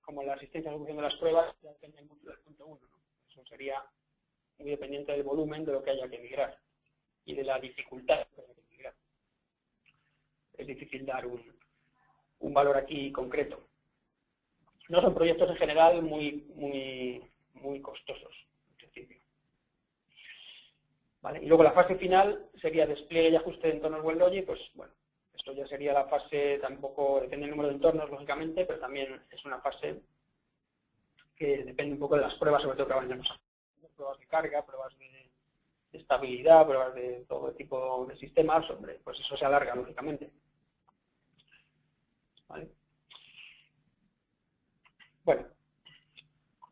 como la asistencia a la solución de las pruebas, ya dependen mucho del punto 1, ¿no? Eso sería muy dependiente del volumen de lo que haya que migrar y de la dificultad que haya que migrar. Es difícil dar un valor aquí concreto. No son proyectos en general muy costosos, en principio. ¿Vale? Y luego la fase final sería despliegue y ajuste de entornos WebLogic, pues bueno, esto ya sería la fase, tampoco depende del número de entornos, lógicamente, pero también es una fase que depende un poco de las pruebas, sobre todo que vayamos a hacer. Pruebas de carga, pruebas de estabilidad, pruebas de todo tipo de sistemas, hombre, pues eso se alarga, lógicamente. ¿Vale? Bueno,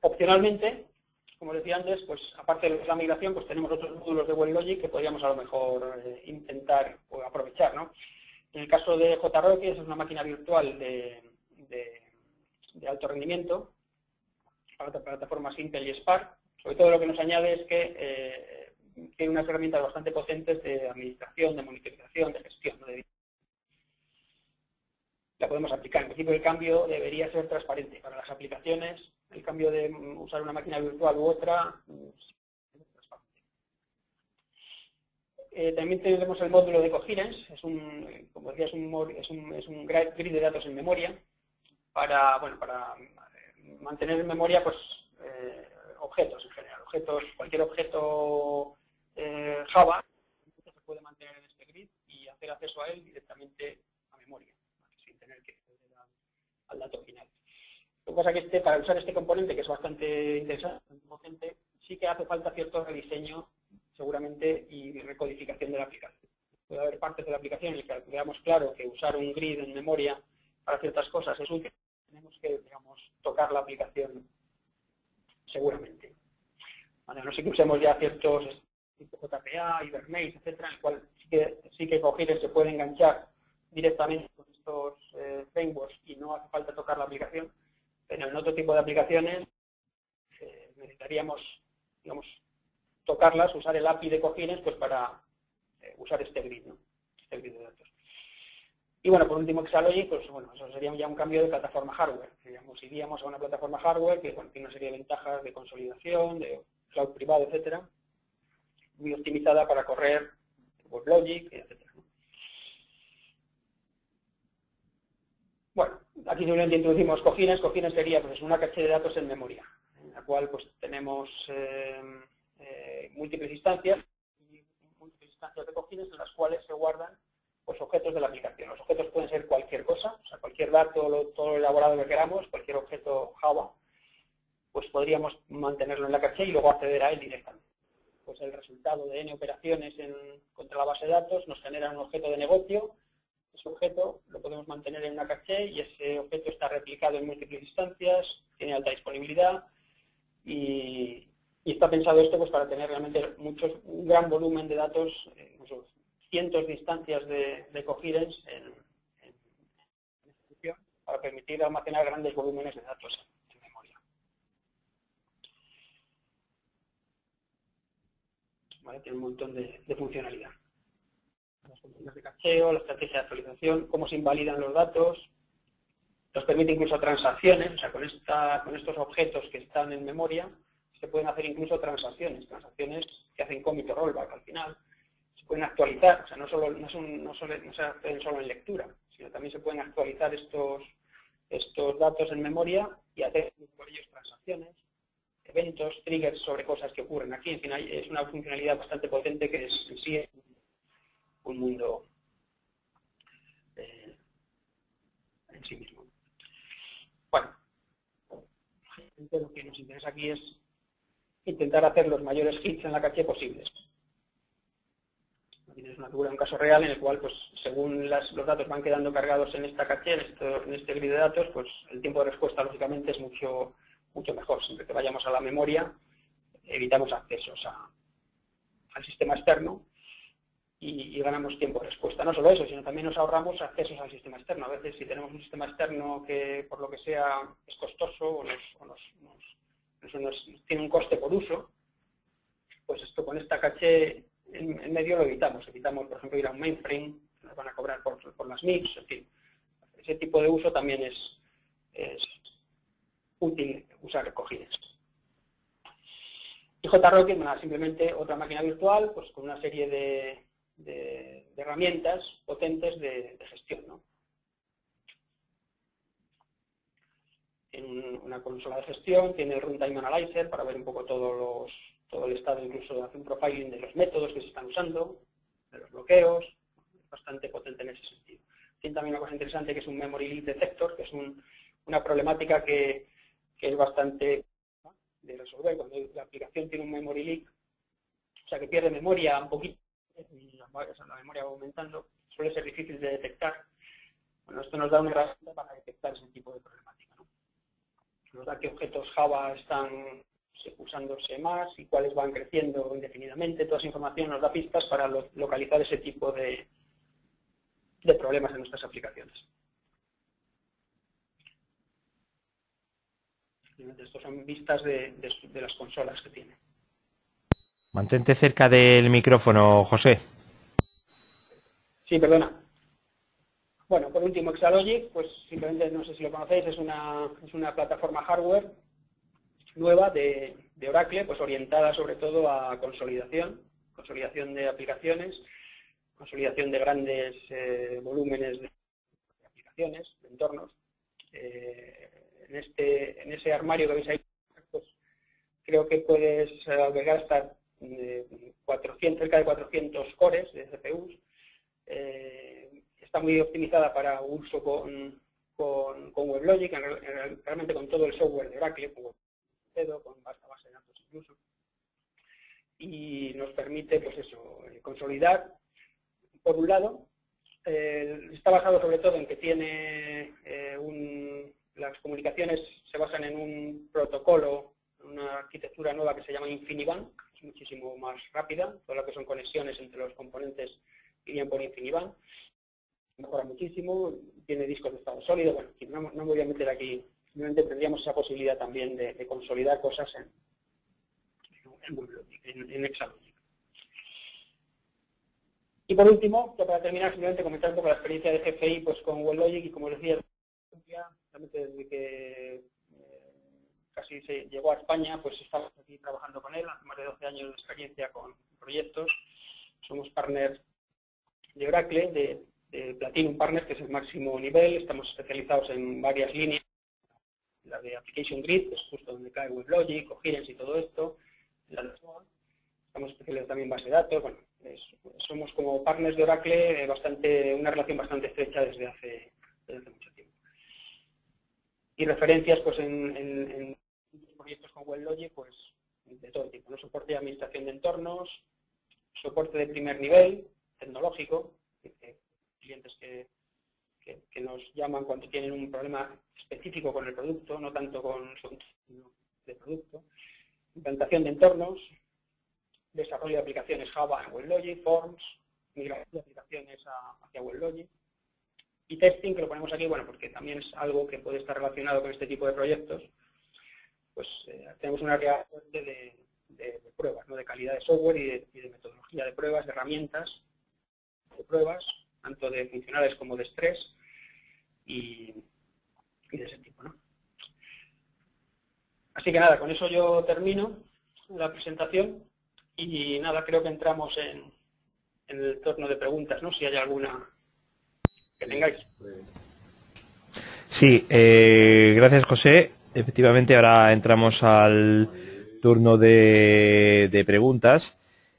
opcionalmente, como decía antes, pues aparte de la migración, pues tenemos otros módulos de WebLogic que podríamos a lo mejor intentar o aprovechar, ¿no? En el caso de JRocky, es una máquina virtual de alto rendimiento para plataformas Intel y Spark. Sobre todo lo que nos añade es que tiene unas herramientas bastante potentes de administración, de monitorización, de gestión, ¿no? La podemos aplicar. En principio el cambio debería ser transparente para las aplicaciones. El cambio de usar una máquina virtual u otra es transparente. También tenemos el módulo de Coherence. Como decía, es un grid de datos en memoria para mantener en memoria pues, objetos en general. Cualquier objeto Java se puede mantener en este grid y hacer acceso a él directamente a memoria, sin tener que acceder al dato final. Lo que pasa es que para usar este componente, que es bastante interesante, bastante potente, sí que hace falta cierto rediseño, seguramente, y recodificación de la aplicación. Puede haber partes de la aplicación en las que veamos claro que usar un grid en memoria para ciertas cosas es útil. Tenemos que, digamos, tocar la aplicación seguramente. Vale, no sé que usemos ya ciertos tipo JPA, Hibernate, etcétera, en el cual sí que Coherence se puede enganchar directamente con estos frameworks y no hace falta tocar la aplicación, pero en otro tipo de aplicaciones necesitaríamos, digamos, tocarlas, usar el API de Cojines pues para usar este grid, ¿no? Este grid de datos. Y bueno, por último, Exalogic, pues bueno, eso sería ya un cambio de plataforma hardware. Digamos, iríamos a una plataforma hardware que bueno, tiene una serie de ventajas de consolidación, de cloud privado, etcétera, muy optimizada para correr WebLogic, etcétera. Bueno, aquí simplemente introducimos Cojines. Cojines sería pues, una caché de datos en memoria, en la cual pues tenemos múltiples instancias de Cojines en las cuales se guardan pues, objetos de la aplicación. Los objetos pueden ser cualquier cosa, o sea, cualquier dato, todo lo elaborado que queramos, cualquier objeto Java, pues podríamos mantenerlo en la caché y luego acceder a él directamente. Pues el resultado de N operaciones contra la base de datos nos genera un objeto de negocio. Ese objeto lo podemos mantener en una caché y ese objeto está replicado en múltiples instancias, tiene alta disponibilidad y está pensado esto pues para tener realmente un gran volumen de datos, cientos de instancias de Coherence en ejecución para permitir almacenar grandes volúmenes de datos en memoria. ¿Vale? Tiene un montón de funcionalidad. Las funciones de cacheo, la estrategia de actualización, cómo se invalidan los datos, nos permite incluso transacciones, o sea, con estos objetos que están en memoria, se pueden hacer incluso transacciones que hacen commit o rollback al final, se pueden actualizar, o sea, no se hacen solo en lectura, sino también se pueden actualizar estos datos en memoria y hacer por ellos transacciones, eventos, triggers sobre cosas que ocurren aquí. En fin, es una funcionalidad bastante potente que es en sí un mundo en sí mismo. Bueno, lo que nos interesa aquí es intentar hacer los mayores hits en la caché posibles. Tienes una figura, un caso real en el cual, pues, según los datos van quedando cargados en esta caché, en este grid de datos, pues el tiempo de respuesta, lógicamente, es mucho mejor. Siempre que vayamos a la memoria, evitamos accesos al sistema externo y ganamos tiempo de respuesta. No solo eso, sino también nos ahorramos accesos al sistema externo. A veces, si tenemos un sistema externo que, por lo que sea, es costoso o tiene un coste por uso, pues esto con esta caché en medio lo evitamos. Evitamos, por ejemplo, ir a un mainframe, nos van a cobrar por las MIPS, en fin. Ese tipo de uso también es útil usar Cojines. Y JRocket, simplemente otra máquina virtual, pues con una serie de herramientas potentes de gestión, ¿no? Tiene una consola de gestión, tiene el Runtime Analyzer para ver un poco todo el estado, incluso de hacer un profiling de los métodos que se están usando, de los bloqueos, bastante potente en ese sentido. Tiene también una cosa interesante que es un Memory Leak Detector, que es una problemática que es bastante de resolver cuando la aplicación tiene un Memory Leak, o sea que pierde memoria un poquito, y la memoria va aumentando, suele ser difícil de detectar. Bueno, esto nos da una herramienta para detectar ese tipo de problemática, ¿no? Nos da qué objetos Java están usándose más y cuáles van creciendo indefinidamente. Toda esa información nos da pistas para localizar ese tipo de problemas en nuestras aplicaciones. Estos son vistas de las consolas que tiene. Mantente cerca del micrófono, José. Sí, perdona. Bueno, por último, Exalogic, pues simplemente, no sé si lo conocéis, es una plataforma hardware nueva de Oracle, pues orientada sobre todo a consolidación de aplicaciones, consolidación de grandes volúmenes de aplicaciones, de entornos. En ese armario que veis ahí, pues creo que puedes albergar hasta cerca de 400 cores de CPUs. Está muy optimizada para uso con WebLogic, realmente con todo el software de Oracle, con base de datos incluso. Y nos permite, pues eso, consolidar, por un lado. Está basado sobre todo en que tiene las comunicaciones se basan en un protocolo, una arquitectura nueva que se llama InfiniBand, que es muchísimo más rápida. Todo lo que son conexiones entre los componentes irían por InfiniBand. Mejora muchísimo, tiene discos de estado sólido. Bueno, no me voy a meter aquí simplemente tendríamos esa posibilidad también de consolidar cosas en WebLogic, en Exalogic. Y por último, para terminar, simplemente comentar un poco la experiencia de GFI pues, con WebLogic, y como les decía, realmente desde que casi se llegó a España, pues estamos aquí trabajando con él, hace más de 12 años de experiencia con proyectos. Somos partners de Oracle, de Platinum Partner, que es el máximo nivel. Estamos especializados en varias líneas, la de Application Grid, que es justo donde cae WebLogic, Coherence y todo esto. Estamos especializados también en base de datos. Bueno, somos como partners de Oracle una relación bastante estrecha desde hace mucho tiempo. Y referencias pues en proyectos con WebLogic pues de todo tipo, ¿no? Soporte de administración de entornos, soporte de primer nivel, tecnológico, clientes que nos llaman cuando tienen un problema específico con el producto, no tanto con su de producto, implantación de entornos, desarrollo de aplicaciones Java en WebLogic, Forms, migración de aplicaciones hacia WebLogic, y testing, que lo ponemos aquí, bueno, porque también es algo que puede estar relacionado con este tipo de proyectos. Pues tenemos una área fuerte de pruebas, ¿no? De calidad de software y de metodología de pruebas, de herramientas de pruebas, tanto de funcionales como de estrés y de ese tipo, ¿no? Así que nada, con eso yo termino la presentación y nada, creo que entramos en el turno de preguntas, ¿no? Si hay alguna que tengáis. Sí, gracias José. Efectivamente, ahora entramos al turno de preguntas.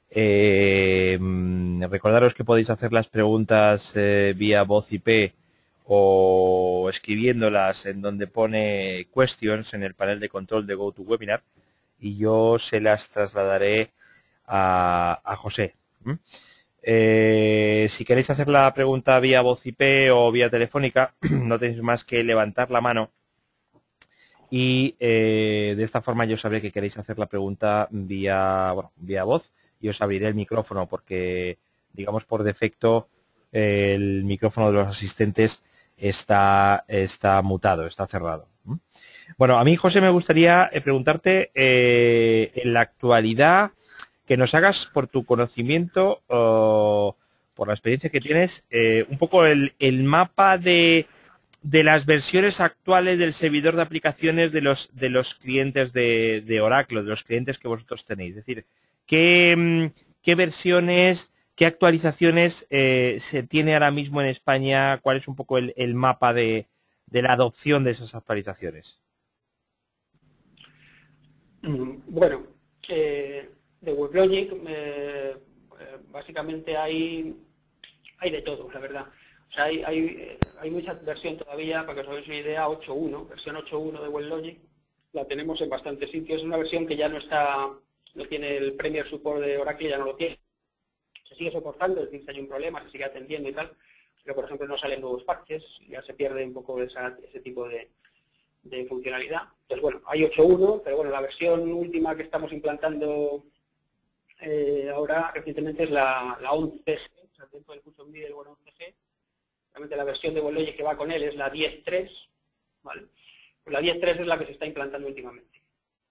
Recordaros que podéis hacer las preguntas vía voz IP o escribiéndolas en donde pone questions en el panel de control de GoToWebinar y yo se las trasladaré a José. Si queréis hacer la pregunta vía voz IP o vía telefónica, no tenéis más que levantar la mano y de esta forma yo sabré que queréis hacer la pregunta vía voz y os abriré el micrófono porque, digamos, por defecto el micrófono de los asistentes está mutado, está cerrado. Bueno, a mí, José, me gustaría preguntarte en la actualidad que nos hagas por tu conocimiento, por la experiencia que tienes, un poco el mapa de las versiones actuales del servidor de aplicaciones de los clientes de Oracle, de los clientes que vosotros tenéis. Es decir, qué versiones, qué actualizaciones se tiene ahora mismo en España, cuál es un poco el mapa de la adopción de esas actualizaciones. Bueno, de WebLogic básicamente hay de todo, la verdad. O sea, hay mucha versión todavía, para que os hagáis una idea, 8.1, versión 8.1 de WebLogic, la tenemos en bastantes sitios. Es una versión que ya no tiene el Premier Support de Oracle, ya no lo tiene. Se sigue soportando, es decir, si hay un problema, se sigue atendiendo y tal, pero por ejemplo no salen nuevos parches, ya se pierde un poco ese tipo de funcionalidad. Entonces, bueno, hay 8.1, pero bueno, la versión última que estamos implantando ahora recientemente es la 11G, o sea, dentro del curso MIDI del 11G. Realmente la versión de WebLogic que va con él es la 10.3, ¿vale? Pues la 10.3 es la que se está implantando últimamente.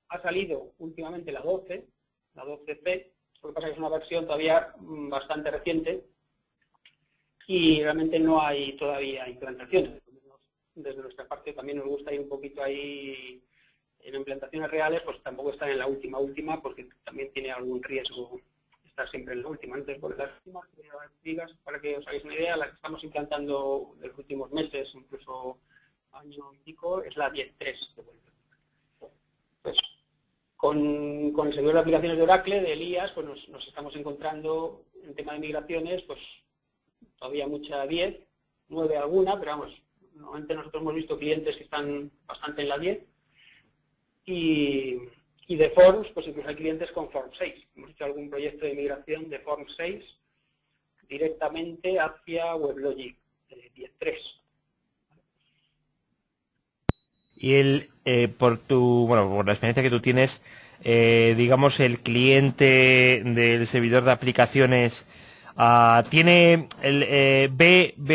Ha salido últimamente la 12, la 12C, lo que pasa es que es una versión todavía bastante reciente y realmente no hay todavía implantaciones. Desde nuestra parte también nos gusta ir un poquito ahí en implantaciones reales, pues tampoco están en la última, porque también tiene algún riesgo estar siempre en la última. Entonces, por las últimas digas, para que os hagáis una idea, la que estamos implantando en los últimos meses, incluso año y pico, es la 10.3. Pues, con el servidor de aplicaciones de Oracle, de Elías, pues nos estamos encontrando en tema de migraciones, pues todavía mucha 10, 9 alguna, pero vamos, normalmente nosotros hemos visto clientes que están bastante en la 10 y de Forms, pues incluso hay clientes con Form 6. Hemos hecho algún proyecto de migración de Form 6 directamente hacia WebLogic 10.3. Y por la experiencia que tú tienes, digamos, el cliente del servidor de aplicaciones ve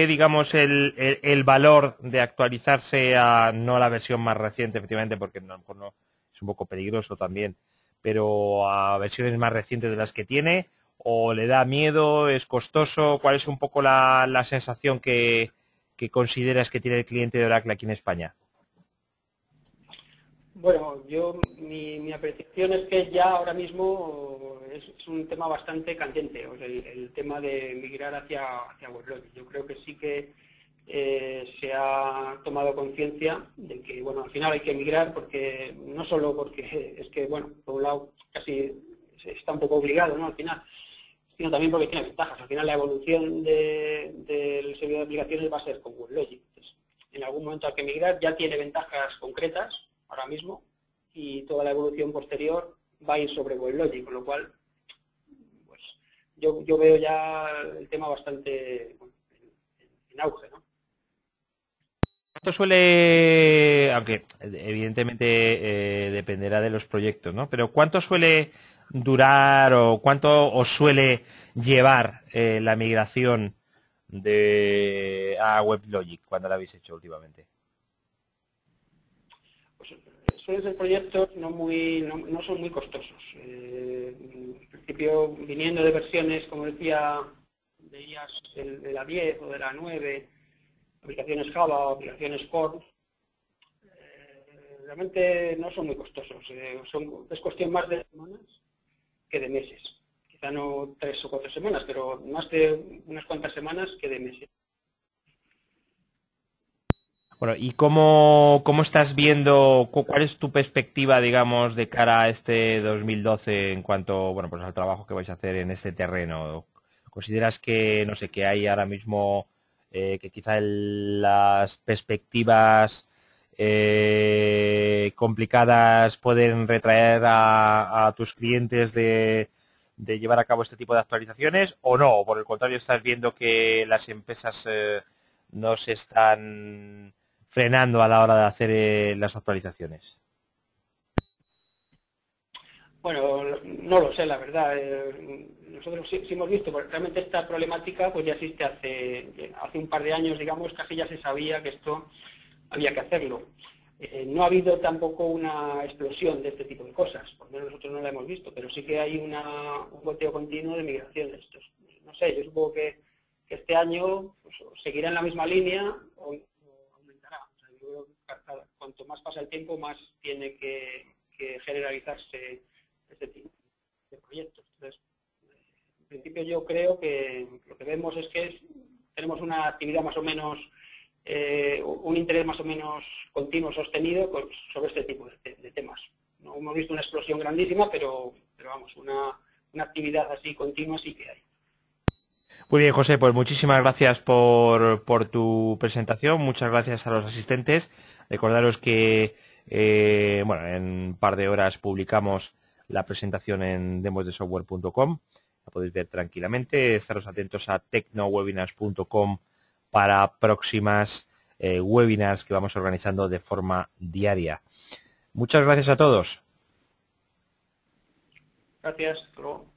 digamos, el valor de actualizarse a no la versión más reciente, efectivamente, porque a lo mejor no es un poco peligroso también, pero a versiones más recientes de las que tiene, o le da miedo, es costoso? ¿Cuál es un poco la sensación que consideras que tiene el cliente de Oracle aquí en España? Bueno, mi apreciación es que ya ahora mismo es un tema bastante candente, o sea, el tema de migrar hacia WebLogic. Yo creo que sí que se ha tomado conciencia de que, bueno, al final hay que migrar, porque no solo porque es que, bueno, por un lado casi está un poco obligado, ¿no? Al final, sino también porque tiene ventajas. Al final la evolución del servidor de aplicaciones va a ser con WebLogic. Entonces, en algún momento hay que migrar, ya tiene ventajas concretas ahora mismo, y toda la evolución posterior va a ir sobre WebLogic, con lo cual pues yo veo ya el tema bastante, bueno, en auge, ¿no? ¿Cuánto suele, aunque evidentemente dependerá de los proyectos, ¿no? Pero cuánto suele durar o cuánto os suele llevar la migración a WebLogic cuando la habéis hecho últimamente? Pues suelen ser proyectos no son muy costosos. En principio, viniendo de versiones, como decía, veías de la 10 o de la 9, aplicaciones Java o aplicaciones Core, realmente no son muy costosos. Es cuestión más de semanas que de meses. Quizá no 3 o 4 semanas, pero más de unas cuantas semanas que de meses. Bueno, ¿y cómo estás viendo, cuál es tu perspectiva, digamos, de cara a este 2012 en cuanto, bueno, pues al trabajo que vais a hacer en este terreno? ¿Consideras que, no sé, que hay ahora mismo, que quizá las perspectivas complicadas pueden retraer a tus clientes de llevar a cabo este tipo de actualizaciones, o no? Por el contrario, estás viendo que las empresas no se están frenando a la hora de hacer las actualizaciones? Bueno, no lo sé, la verdad. Nosotros sí hemos visto, porque realmente esta problemática pues ya existe hace un par de años, digamos, casi ya se sabía que esto había que hacerlo. No ha habido tampoco una explosión de este tipo de cosas, por lo menos nosotros no la hemos visto, pero sí que hay un goteo continuo de migraciones. Entonces, no sé, yo supongo que este año pues, seguirá en la misma línea o aumentará. O sea, yo creo que cuanto más pasa el tiempo, más tiene que generalizarse este tipo de proyectos. Entonces, en principio yo creo que lo que vemos es que tenemos una actividad más o menos, un interés más o menos continuo, sostenido sobre este tipo de temas. No hemos visto una explosión grandísima, pero vamos, una actividad así continua sí que hay. Muy bien, José, pues muchísimas gracias por tu presentación, muchas gracias a los asistentes. Recordaros que bueno, en un par de horas publicamos la presentación en demosdesoftware.com. La podéis ver tranquilamente. Estaros atentos a tecnowebinars.com para próximas webinars que vamos organizando de forma diaria. Muchas gracias a todos. Gracias. Hasta luego.